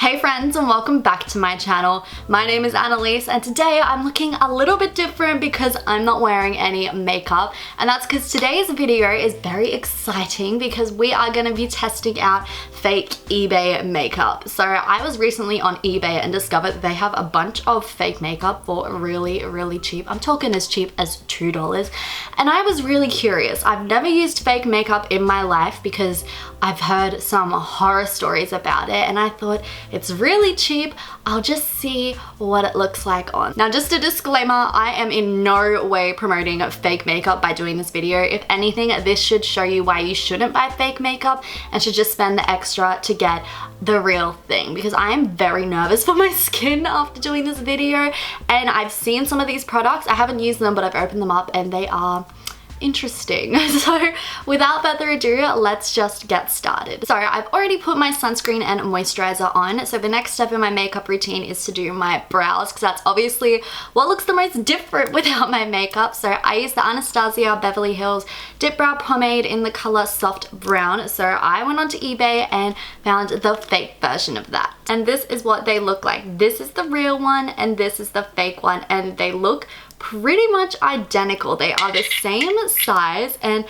Hey friends, and welcome back to my channel. My name is Annalise, and today I'm looking a little bit different because I'm not wearing any makeup, and that's because today's video is very exciting because we are going to be testing out fake eBay makeup. So I was recently on eBay and discovered that they have a bunch of fake makeup for really cheap. I'm talking as cheap as $2, and I was really curious. I've never used fake makeup in my life because I've heard some horror stories about it, and I thought, it's really cheap, I'll just see what it looks like on. Now, just a disclaimer, I am in no way promoting fake makeup by doing this video. If anything, this should show you why you shouldn't buy fake makeup and should just spend the extra to get the real thing, because I am very nervous for my skin after doing this video, and I've seen some of these products. I haven't used them, but I've opened them up and they are interesting. So without further ado, let's just get started. So I've already put my sunscreen and moisturizer on, so the next step in my makeup routine is to do my brows, because that's obviously what looks the most different without my makeup. So I use the Anastasia Beverly Hills Dip Brow Pomade in the color Soft Brown. So I went onto eBay and found the fake version of that, and this is what they look like. This is the real one and this is the fake one, and they look pretty much identical. They are the same size, and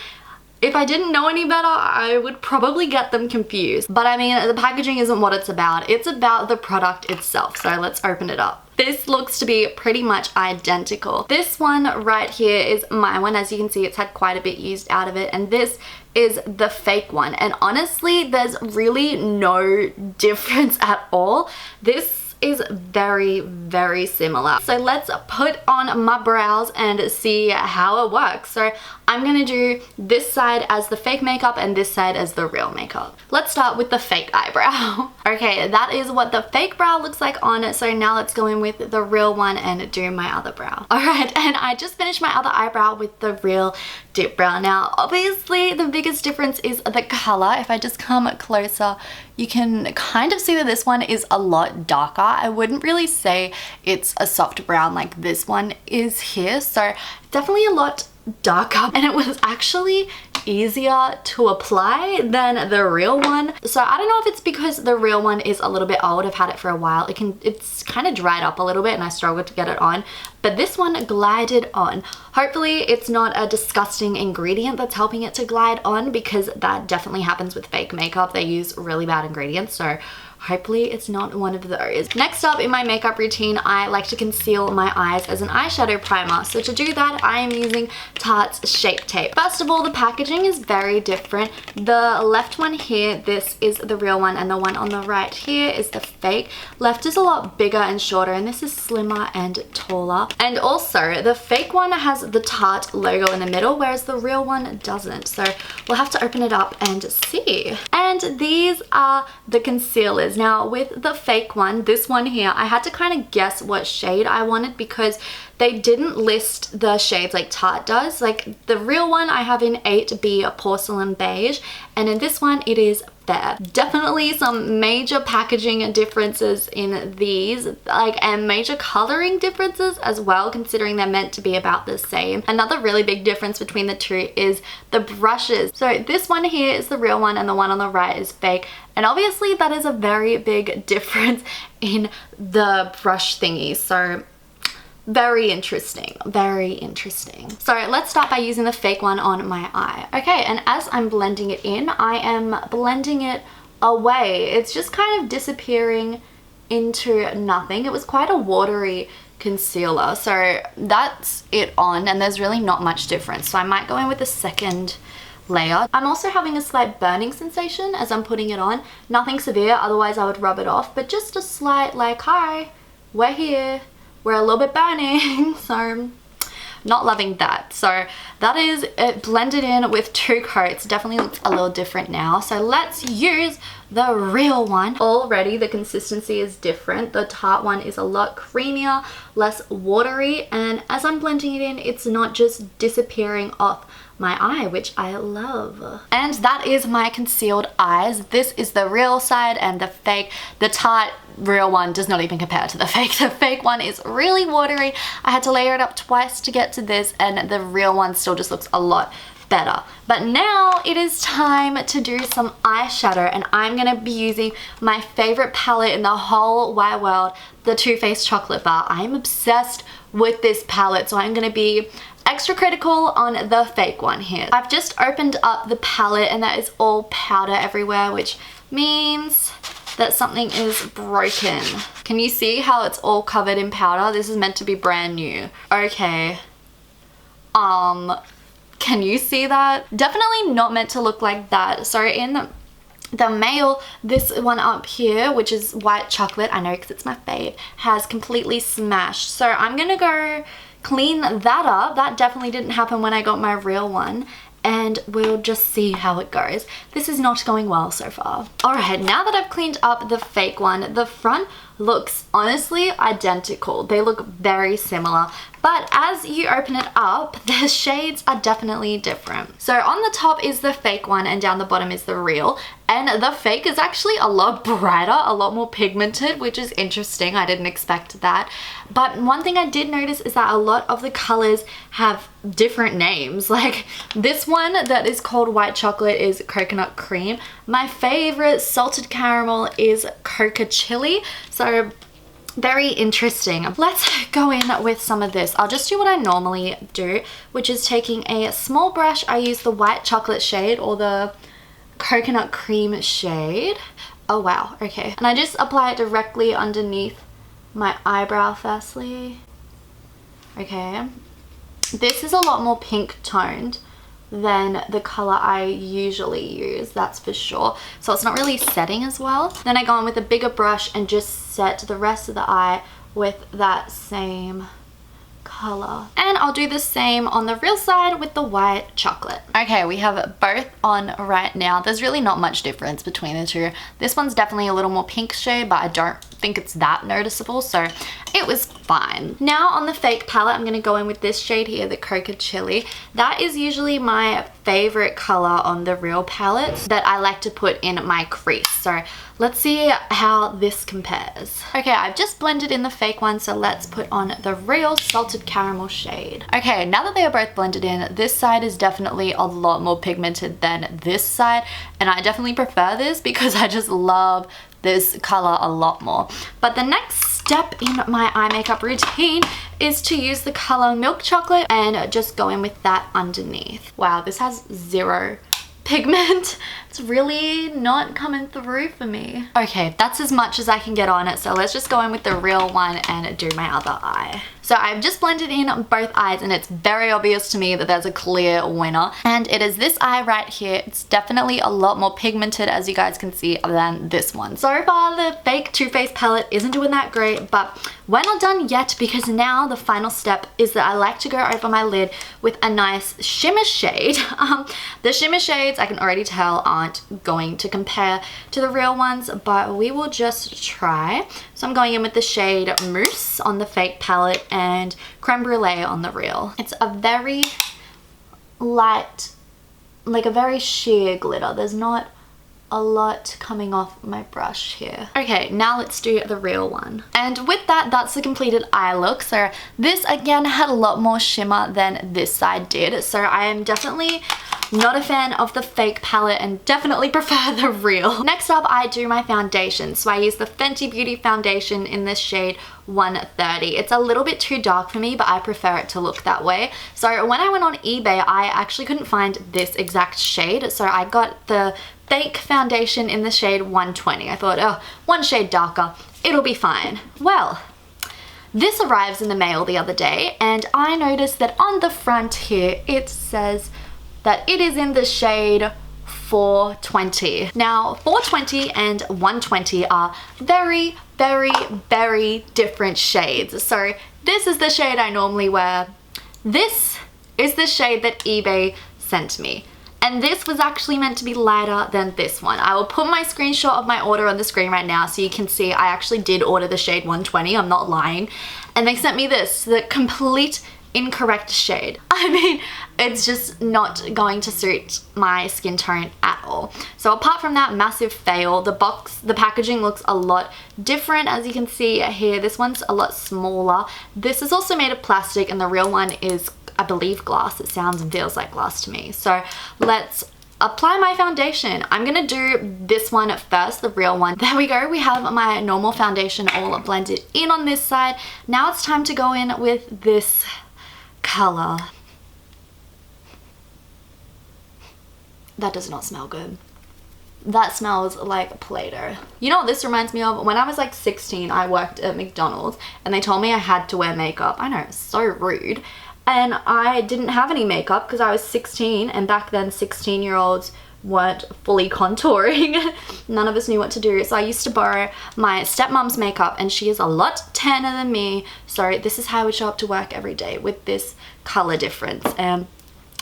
if I didn't know any better, I would probably get them confused. But I mean, the packaging isn't what it's about. It's about the product itself. So let's open it up. This looks to be pretty much identical. This one right here is my one. As you can see, it's had quite a bit used out of it, and this is the fake one. And honestly, there's really no difference at all. This is very similar. So let's put on my brows and see how it works. So I'm gonna do this side as the fake makeup and this side as the real makeup. Let's start with the fake eyebrow. Okay, that is what the fake brow looks like on. So now let's go in with the real one and do my other brow. All right, and I just finished my other eyebrow with the real dip brow. Now, obviously the biggest difference is the color. If I just come closer, you can kind of see that this one is a lot darker. I wouldn't really say it's a soft brown like this one is here. So definitely a lot darker, and it was actually easier to apply than the real one. So I don't know if it's because the real one is a little bit old. I've had it for a while. It's kind of dried up a little bit and I struggled to get it on, but this one glided on. Hopefully it's not a disgusting ingredient that's helping it to glide on, because that definitely happens with fake makeup. They use really bad ingredients, so hopefully it's not one of those. Next up in my makeup routine, I like to conceal my eyes as an eyeshadow primer. So to do that, I am using Tarte's Shape Tape. First of all, the packaging is very different. The left one here, this is the real one, and the one on the right here is the fake. Left is a lot bigger and shorter, and this is slimmer and taller. And also, the fake one has the Tarte logo in the middle, whereas the real one doesn't. So we'll have to open it up and see. And these are the concealers. Now with the fake one, this one here, I had to kind of guess what shade I wanted because they didn't list the shades like Tarte does. Like the real one I have in 8B Porcelain Beige, and in this one it is fair. Definitely some major packaging differences in these, and major coloring differences as well, considering they're meant to be about the same. Another really big difference between the two is the brushes. So this one here is the real one and the one on the right is fake, and obviously that is a very big difference in the brush thingy. So very interesting. So let's start by using the fake one on my eye. Okay, and as I'm blending it in, I am blending it away. It's just kind of disappearing into nothing. It was quite a watery concealer, so that's it on, and there's really not much difference. So I might go in with a second layer. I'm also having a slight burning sensation as I'm putting it on. Nothing severe, otherwise I would rub it off, but just a slight like, hi, we're here. We're a little bit burning, so not loving that. So that is it blended in with 2 coats. Definitely looks a little different now. So let's use the real one. Already the consistency is different. The Tarte one is a lot creamier, less watery, and as I'm blending it in, it's not just disappearing off my eye, which I love. And that is my concealed eyes. This is the real side and the fake. The Tarte real one does not even compare to the fake. The fake one is really watery. I had to layer it up twice to get to this, and the real one still just looks a lot better. But now it is time to do some eyeshadow, and I'm gonna be using my favorite palette in the whole wide world, the Too Faced Chocolate Bar. I'm obsessed with this palette, so I'm gonna be extra critical on the fake one here. I've just opened up the palette and that is all powder everywhere, which means that something is broken. Can you see how it's all covered in powder? This is meant to be brand new. Okay. Can you see that? Definitely not meant to look like that. So in the mail, this one up here, which is white chocolate, I know because it's my fave, has completely smashed. So I'm gonna go clean that up. That definitely didn't happen when I got my real one, and we'll just see how it goes. This is not going well so far. Alright, now that I've cleaned up the fake one, the front looks honestly identical. They look very similar, but as you open it up, the shades are definitely different. So on the top is the fake one and down the bottom is the real, and the fake is actually a lot brighter, a lot more pigmented, which is interesting. I didn't expect that. But one thing I did notice is that a lot of the colors have different names. Like this one that is called white chocolate is coconut cream. My favorite salted caramel is coca chili. So very interesting. Let's go in with some of this. I'll just do what I normally do, which is taking a small brush. I use the white chocolate shade or the coconut cream shade. Oh wow, okay. And I just apply it directly underneath my eyebrow firstly. Okay. This is a lot more pink toned than the color I usually use, that's for sure. So it's not really setting as well. Then I go in with a bigger brush and just set the rest of the eye with that same color. And I'll do the same on the real side with the white chocolate. Okay, we have both on right now. There's really not much difference between the two. This one's definitely a little more pink shade, but I don't think it's that noticeable, so it was fine. Now on the fake palette, I'm gonna go in with this shade here, the Coca Chili. That is usually my favorite color on the real palettes that I like to put in my crease. So let's see how this compares. Okay, I've just blended in the fake one, so let's put on the real salted caramel shade. Okay, now that they are both blended in, this side is definitely a lot more pigmented than this side, and I definitely prefer this because I just love this color a lot more. But the next step in my eye makeup routine is to use the color Milk Chocolate and just go in with that underneath. Wow, this has zero pigment. It's really not coming through for me. Okay, that's as much as I can get on it, so let's just go in with the real one and do my other eye. So I've just blended in both eyes and it's very obvious to me that there's a clear winner, and it is this eye right here. It's definitely a lot more pigmented, as you guys can see, than this one. So far the fake Too Faced palette isn't doing that great, but we're not done yet, because now the final step is that I like to go over my lid with a nice shimmer shade. The shimmer shades, I can already tell, aren't going to compare to the real ones, but we will just try. So I'm going in with the shade Mousse on the fake palette and Creme Brulee on the real. It's a very light, like a very sheer glitter. There's not a lot coming off my brush here. Okay, now let's do the real one. And with that, that's the completed eye look. So this again had a lot more shimmer than this side did. So I am definitely not a fan of the fake palette and definitely prefer the real. Next up, I do my foundation. So I use the Fenty Beauty foundation in this shade 130. It's a little bit too dark for me, but I prefer it to look that way. So when I went on eBay, I actually couldn't find this exact shade. So I got the fake foundation in the shade 120. I thought, oh, one shade darker, it'll be fine. Well, this arrives in the mail the other day, and I noticed that on the front here, it says that it is in the shade 420. Now, 420 and 120 are very, very, very different shades. So this is the shade I normally wear. This is the shade that eBay sent me. And this was actually meant to be lighter than this one. I will put my screenshot of my order on the screen right now so you can see I actually did order the shade 120, I'm not lying. And they sent me this, the complete incorrect shade. I mean, it's just not going to suit my skin tone at all. So apart from that, massive fail. The packaging looks a lot different, as you can see here. This one's a lot smaller. This is also made of plastic and the real one is I believe, glass. It sounds and feels like glass to me. So let's apply my foundation. I'm gonna do this one first, the real one. There we go. We have my normal foundation all blended in on this side. Now it's time to go in with this color. That does not smell good. That smells like Play-Doh. You know what this reminds me of? When I was like 16, I worked at McDonald's and they told me I had to wear makeup. I know, it's so rude. And I didn't have any makeup because I was 16, and back then 16-year-olds weren't fully contouring. None of us knew what to do. So I used to borrow my stepmom's makeup, and she is a lot tanner than me. So this is how I would show up to work every day, with this color difference. And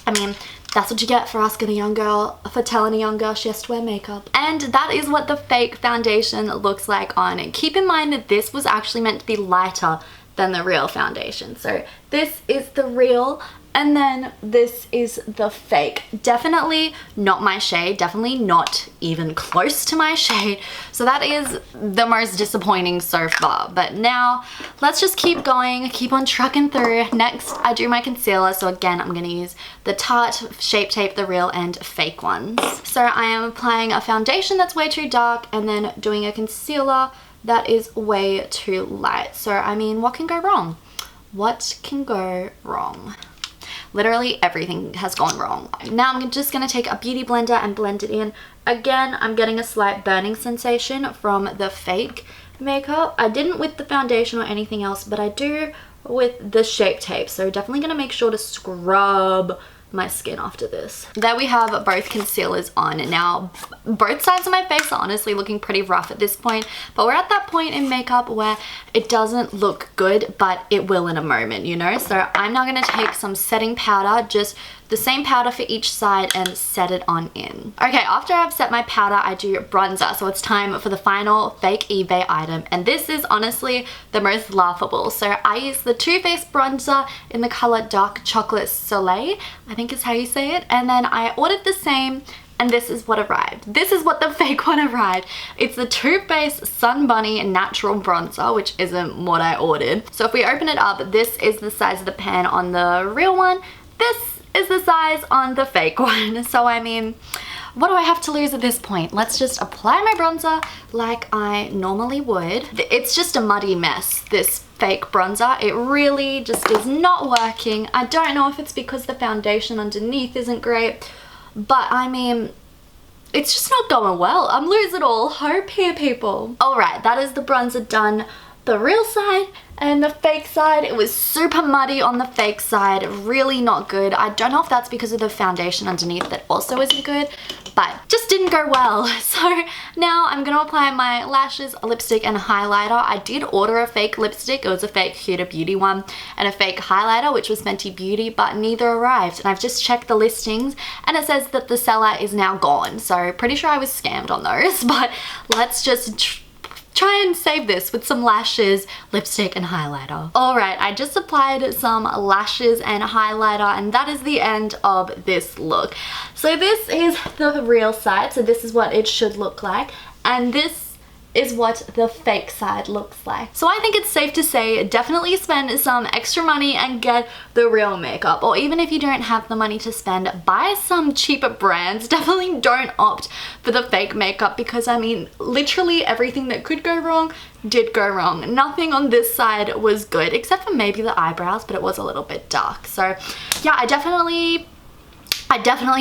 I mean, that's what you get for asking a young girl, for telling a young girl she has to wear makeup. And that is what the fake foundation looks like on it. Keep in mind that this was actually meant to be lighter than the real foundation. So this is the real, and then this is the fake. Definitely not my shade, definitely not even close to my shade. So that is the most disappointing so far. But now let's just keep going, keep on trucking through. Next, I do my concealer. So again, I'm gonna use the Tarte Shape Tape, the real and fake ones. So I am applying a foundation that's way too dark, and then doing a concealer that is way too light. So I mean, what can go wrong? What can go wrong? Literally everything has gone wrong. Now I'm just gonna take a beauty blender and blend it in. Again, I'm getting a slight burning sensation from the fake makeup. I didn't with the foundation or anything else, but I do with the Shape Tape. So definitely gonna make sure to scrub my skin after this. There we have both concealers on. Now both sides of my face are honestly looking pretty rough at this point, but we're at that point in makeup where it doesn't look good, but it will in a moment, you know? So I'm now gonna take some setting powder, just the same powder for each side, and set it on in. Okay, after I've set my powder, I do bronzer. So it's time for the final fake eBay item, and this is honestly the most laughable. So I use the Too Faced bronzer in the color Dark Chocolate Soleil, I think is how you say it, and then I ordered the same, and this is what arrived. This is what the fake one arrived. It's the Too Faced Sun Bunny Natural Bronzer, which isn't what I ordered. So if we open it up, this is the size of the pan on the real one. This is the size on the fake one. So I mean, what do I have to lose at this point? Let's just apply my bronzer like I normally would. It's just a muddy mess, this fake bronzer. It really just is not working. I don't know if it's because the foundation underneath isn't great, but I mean, it's just not going well. I'm losing all hope here, people. All right, that is the bronzer done. The real side and the fake side, it was super muddy on the fake side, really not good. I don't know if that's because of the foundation underneath that also isn't good, but just didn't go well. So now I'm gonna apply my lashes, lipstick, and highlighter. I did order a fake lipstick. It was a fake Huda Beauty one, and a fake highlighter, which was Fenty Beauty, but neither arrived. And I've just checked the listings and it says that the seller is now gone. So pretty sure I was scammed on those, but let's just try and save this with some lashes, lipstick, and highlighter. All right, I just applied some lashes and highlighter, and that is the end of this look. So this is the real side, so this is what it should look like, and this is what the fake side looks like. So I think it's safe to say definitely spend some extra money and get the real makeup, or even if you don't have the money to spend, buy some cheaper brands. Definitely don't opt for the fake makeup, because I mean, literally everything that could go wrong did go wrong. Nothing on this side was good, except for maybe the eyebrows, but it was a little bit dark. So yeah, I definitely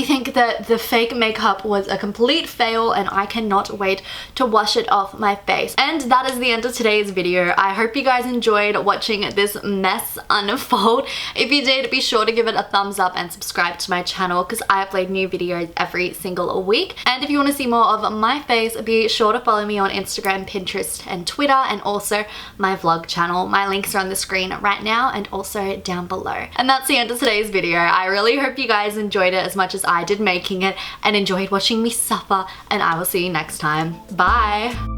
think that the fake makeup was a complete fail, and I cannot wait to wash it off my face. And that is the end of today's video. I hope you guys enjoyed watching this mess unfold. If you did, be sure to give it a thumbs up and subscribe to my channel, because I upload new videos every single week. And if you want to see more of my face, be sure to follow me on Instagram, Pinterest, and Twitter, and also my vlog channel. My links are on the screen right now and also down below. And that's the end of today's video. I really hope you guys enjoyed it as much as I did making it, and enjoyed watching me suffer, and I will see you next time. Bye!